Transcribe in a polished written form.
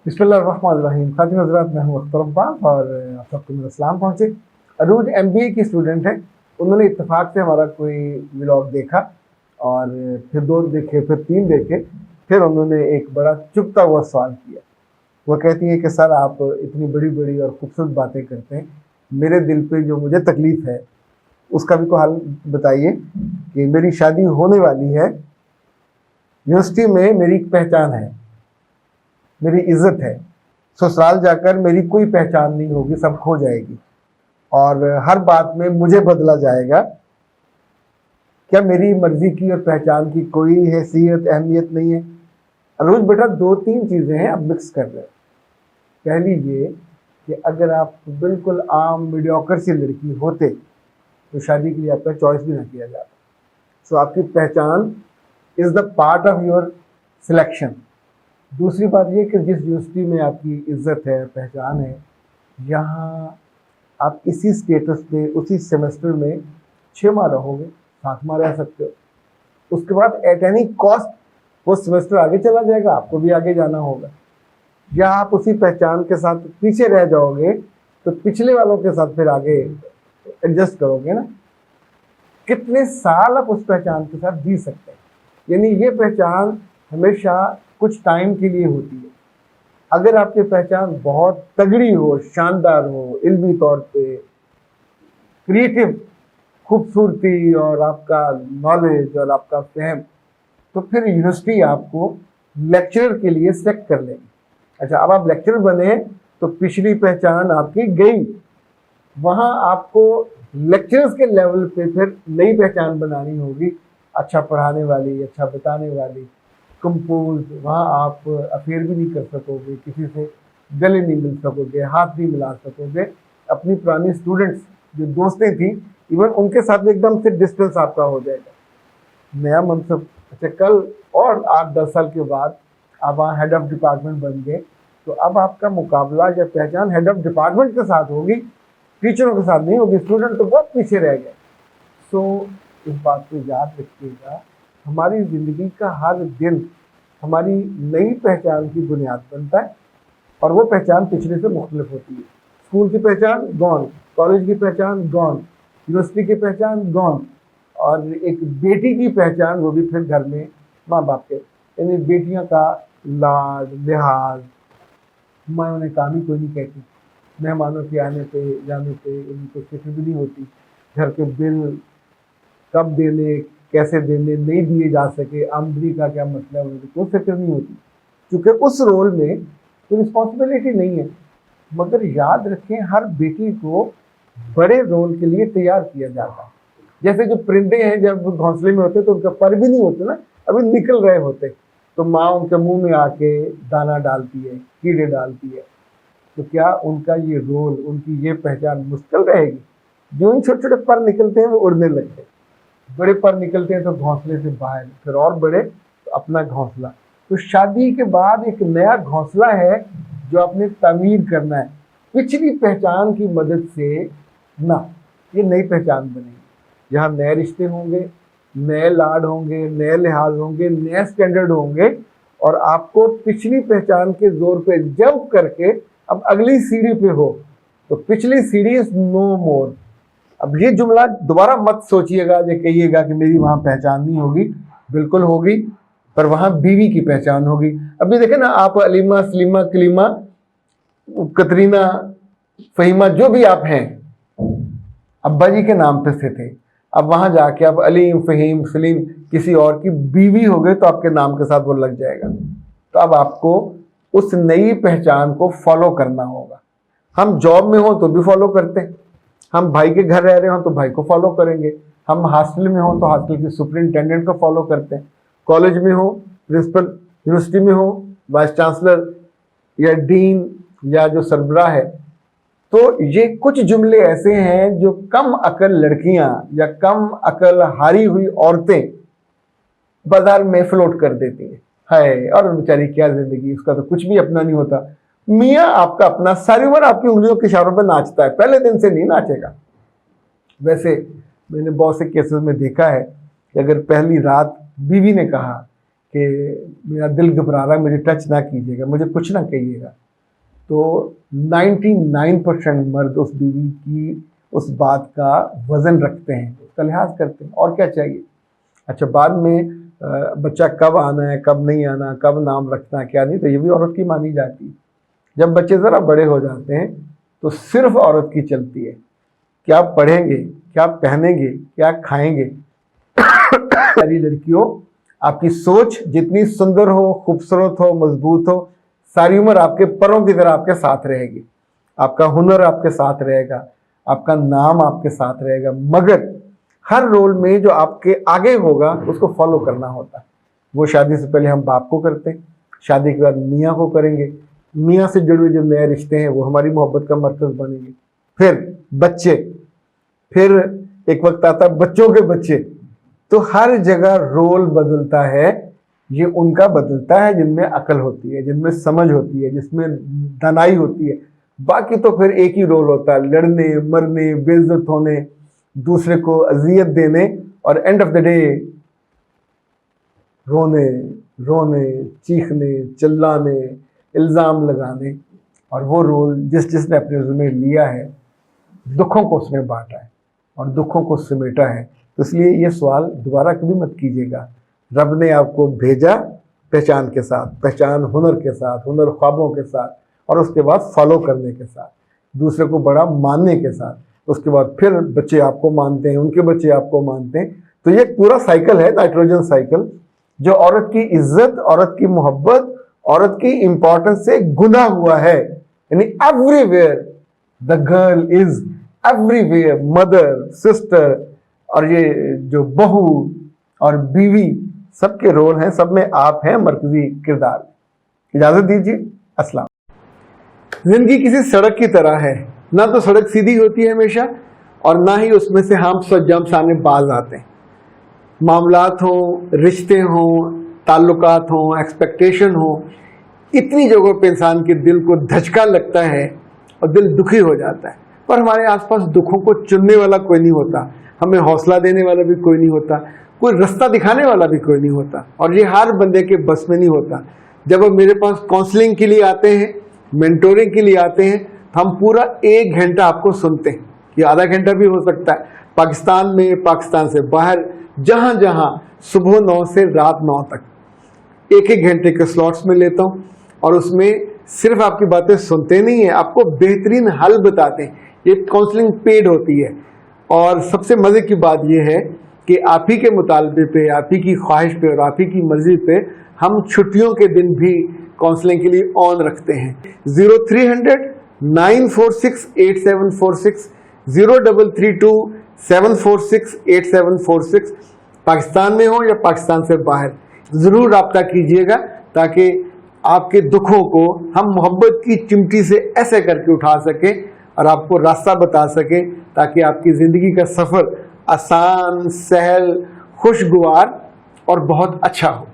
बिस्मिल्लाहिर्रहमानिर्रहीम। खातिन हज़रात, मैं हूँ अख्तर अब्बास और आप सबको मेरा सलाम पहुँचे। अरूज MBA की स्टूडेंट है। उन्होंने इत्तेफाक से हमारा कोई व्लॉग देखा और फिर 2 देखे, फिर 3 देखे, फिर उन्होंने एक बड़ा चुभता हुआ सवाल किया। वो कहती है कि सर, आप इतनी बड़ी बड़ी और खूबसूरत बातें करते हैं, मेरे दिल पे जो मुझे तकलीफ़ है उसका भी कोई हल बताइए कि मेरी शादी होने वाली है, यूनिवर्सिटी में मेरी एक पहचान है, मेरी इज्जत है, ससुराल जाकर मेरी कोई पहचान नहीं होगी, सब खो जाएगी और हर बात में मुझे बदला जाएगा। क्या मेरी मर्जी की और पहचान की कोई हैसियत अहमियत नहीं है? अरूज बेटा, 2-3 चीज़ें हैं, आप मिक्स कर रहे हैं। पहली ये कि अगर आप बिल्कुल आम मीडियोकर सी लड़की होते तो शादी के लिए आपका चॉइस भी ना किया जाता। सो आपकी पहचान is the part of your selection. दूसरी बात ये कि जिस यूनिवर्सिटी में आपकी इज्जत है, पहचान है, यहाँ आप इसी स्टेटस पे उसी सेमेस्टर में 6 माह रहोगे, 7 माह रह सकते हो। उसके बाद एट एनी कॉस्ट वो सेमेस्टर आगे चला जाएगा, आपको भी आगे जाना होगा। या आप उसी पहचान के साथ पीछे रह जाओगे तो पिछले वालों के साथ फिर आगे एडजस्ट करोगे ना। कितने साल आप उस पहचान के साथ जी सकते हैं? यानी ये पहचान हमेशा कुछ टाइम के लिए होती है। अगर आपकी पहचान बहुत तगड़ी हो, शानदार हो, इल्मी तौर पे क्रिएटिव खूबसूरती और आपका नॉलेज और आपका फहम, तो फिर यूनिवर्सिटी आपको लेक्चरर के लिए सेलेक्ट कर लेगी। अच्छा, अब आप लेक्चरर बने तो पिछली पहचान आपकी गई, वहाँ आपको लेक्चरर्स के लेवल पे फिर नई पहचान बनानी होगी, अच्छा पढ़ाने वाली, अच्छा बताने वाली, कंपोज। वहाँ आप अफेयर भी नहीं कर सकोगे, किसी से गले नहीं मिल सकोगे, हाथ नहीं मिला सकोगे। अपनी पुरानी स्टूडेंट्स जो दोस्तें थी, इवन उनके साथ एकदम से डिस्टेंस आपका हो जाएगा। नया मनसब, अच्छा कल और 8-10 साल के बाद आप वहाँ हेड ऑफ डिपार्टमेंट बन गए, तो अब आपका मुकाबला या पहचान हेड ऑफ डिपार्टमेंट के साथ होगी, टीचरों के साथ नहीं होगी। स्टूडेंट तो बहुत पीछे रह गए। सो इस बात को याद रखिएगा, हमारी ज़िंदगी का हर दिन हमारी नई पहचान की बुनियाद बनता है और वो पहचान पिछले से मुख्तलिफ होती है। स्कूल की पहचान गॉन, कॉलेज की पहचान गॉन, यूनिवर्सिटी की पहचान गॉन, और एक बेटी की पहचान वो भी फिर घर में माँ बाप के, यानी बेटियों का लाड लिहाज माँ उन्हें काम ही कोई नहीं कहती। मेहमानों के आने पे जाने पे उनको फिक्र भी नहीं होती। घर के बिल कब देने, कैसे देने, नहीं दिए जा सके, आमदनी का क्या मसला है, उनको कोई फिक्र नहीं होती, क्योंकि उस रोल में कोई रिस्पॉन्सिबिलिटी नहीं है। मगर याद रखें, हर बेटी को बड़े रोल के लिए तैयार किया जाता है। जैसे जो परिंदे हैं, जब घोंसले में होते तो उनका पर भी नहीं होते ना, अभी निकल रहे होते, तो माँ उनके मुंह में आके दाना डालती है, कीड़े डालती है। तो क्या उनका ये रोल, उनकी ये पहचान मुश्किल रहेगी? जो इन छोटे छोटे पर निकलते हैं वो उड़ने लगते हैं, बड़े पर निकलते हैं तो घोंसले से बाहर, फिर और बड़े तो अपना घोंसला। तो शादी के बाद एक नया घोंसला है जो आपने तामीर करना है पिछली पहचान की मदद से ना। ये नई पहचान बनेगी, यहाँ नए रिश्ते होंगे, नए लाड होंगे, नए लिहाज होंगे, नए स्टैंडर्ड होंगे, और आपको पिछली पहचान के जोर पे जंप करके अब अगली सीढ़ी पे हो, तो पिछली सीढ़ी इज नो मोर। अब ये जुमला दोबारा मत सोचिएगा, ये कहिएगा कि मेरी वहाँ पहचान नहीं होगी। बिल्कुल होगी, पर वहाँ बीवी की पहचान होगी। अभी देखें ना, आप अलीमा, सलीमा, कलीमा, कतरीना, फहीमा, जो भी आप हैं, अब्बा जी के नाम पे से थे, अब वहाँ जाके आप अलीम, फहीम, सलीम किसी और की बीवी हो गए तो आपके नाम के साथ वो लग जाएगा। तो अब आपको उस नई पहचान को फॉलो करना होगा। हम जॉब में हो तो भी फॉलो करते हैं, हम भाई के घर रह रहे हो तो भाई को फॉलो करेंगे, हम हॉस्टल में हो तो हॉस्टल की सुपरिटेंडेंट को फॉलो करते हैं, कॉलेज में हो प्रिंसिपल, यूनिवर्सिटी में हो वाइस चांसलर या डीन या जो सरबराह है। तो ये कुछ जुमले ऐसे हैं जो कम अकल लड़कियां या कम अकल हारी हुई औरतें बाजार में फ्लोट कर देती हैं। हाय, और बेचारी क्या जिंदगी, उसका तो कुछ भी अपना नहीं होता। मियाँ आपका अपना सारी उम्र आपकी उंगलियों के इशारों पर नाचता है, पहले दिन से नहीं नाचेगा। वैसे मैंने बहुत से केसेस में देखा है कि अगर पहली रात बीवी ने कहा कि मेरा दिल घबरा रहा है, मुझे टच ना कीजिएगा, मुझे कुछ ना कहिएगा, तो 99% मर्द उस बीवी की उस बात का वजन रखते हैं, उसका लिहाज करते हैं, और क्या चाहिए। अच्छा, बाद में बच्चा कब आना है, कब नहीं आना, कब नाम रखना है, क्या नहीं, तो ये भी औरत की मानी जाती है। जब बच्चे ज़रा बड़े हो जाते हैं तो सिर्फ औरत की चलती है, क्या पढ़ेंगे, क्या पहनेंगे, क्या खाएंगे। सारी लड़कियों, आपकी सोच जितनी सुंदर हो, खूबसूरत हो, मजबूत हो, सारी उम्र आपके परों की तरह आपके साथ रहेगी, आपका हुनर आपके साथ रहेगा, आपका नाम आपके साथ रहेगा, मगर हर रोल में जो आपके आगे होगा उसको फॉलो करना होता है। वो शादी से पहले हम बाप को करते हैं, शादी के बाद मियाँ को करेंगे, मियाँ से जुड़े हुए जो नए रिश्ते हैं वो हमारी मोहब्बत का मरकज़ बनेंगे, फिर बच्चे, फिर एक वक्त आता है बच्चों के बच्चे। तो हर जगह रोल बदलता है, ये उनका बदलता है जिनमें अकल होती है, जिनमें समझ होती है, जिसमें दानाई होती है। बाकी तो फिर एक ही रोल होता है, लड़ने मरने, बेइज्जत होने, दूसरे को अजियत देने, और एंड ऑफ द डे रोने, चीखने, चिल्लाने, इल्ज़ाम लगाने। और वो रोल जिसने अपने ज़िम्मे लिया है, दुखों को उसने बांटा है और दुखों को समेटा है। तो इसलिए ये सवाल दोबारा कभी मत कीजिएगा। रब ने आपको भेजा पहचान के साथ, पहचान हुनर के साथ, हुनर ख्वाबों के साथ, और उसके बाद फॉलो करने के साथ, दूसरे को बड़ा मानने के साथ, उसके बाद फिर बच्चे आपको मानते हैं, उनके बच्चे आपको मानते हैं। तो ये पूरा साइकिल है, नाइट्रोजन साइकिल, जो औरत की इज्जत, औरत की मोहब्बत, औरत की इंपॉर्टेंस से गुना हुआ है। यानी everywhere the girl is everywhere mother, sister, और ये जो बहू और बीवी, सबके रोल हैं, सब में आप हैं मरकजी किरदार। इजाजत दीजिए, अस्सलाम। जिंदगी किसी सड़क की तरह है, ना तो सड़क सीधी होती है हमेशा, और ना ही उसमें से हम सज्जम सामने बाज आते हैं। मामलात हो, रिश्ते हो, ताल्लुकात हो, एक्सपेक्टेशन हो, इतनी जगहों पे इंसान के दिल को धचका लगता है और दिल दुखी हो जाता है। पर हमारे आसपास दुखों को चुनने वाला कोई नहीं होता, हमें हौसला देने वाला भी कोई नहीं होता, कोई रास्ता दिखाने वाला भी कोई नहीं होता, और ये हर बंदे के बस में नहीं होता। जब अब मेरे पास काउंसलिंग के लिए आते हैं, मेंटोरिंग के लिए आते हैं, तो हम पूरा 1 घंटा आपको सुनते हैं, ये आधा घंटा भी हो सकता है। पाकिस्तान में, पाकिस्तान से बाहर, जहां जहां सुबह 9 से रात 9 तक 1-1 घंटे के स्लॉट्स में लेता हूं, और उसमें सिर्फ आपकी बातें सुनते नहीं है, आपको बेहतरीन हल बताते हैं। ये काउंसलिंग पेड होती है, और सबसे मजे की बात यह है कि आप ही के मुतालबे पे, आप ही की ख्वाहिश पे और आप ही की मर्जी पे हम छुट्टियों के दिन भी काउंसलिंग के लिए ऑन रखते हैं। 0300 946 8746, 0332 746 8746। पाकिस्तान में हो या पाकिस्तान से बाहर, जरूर रब्ता कीजिएगा, ताकि आपके दुखों को हम मोहब्बत की चिमटी से ऐसे करके उठा सके और आपको रास्ता बता सके, ताकि आपकी जिंदगी का सफर आसान, सहल, खुशगवार और बहुत अच्छा हो।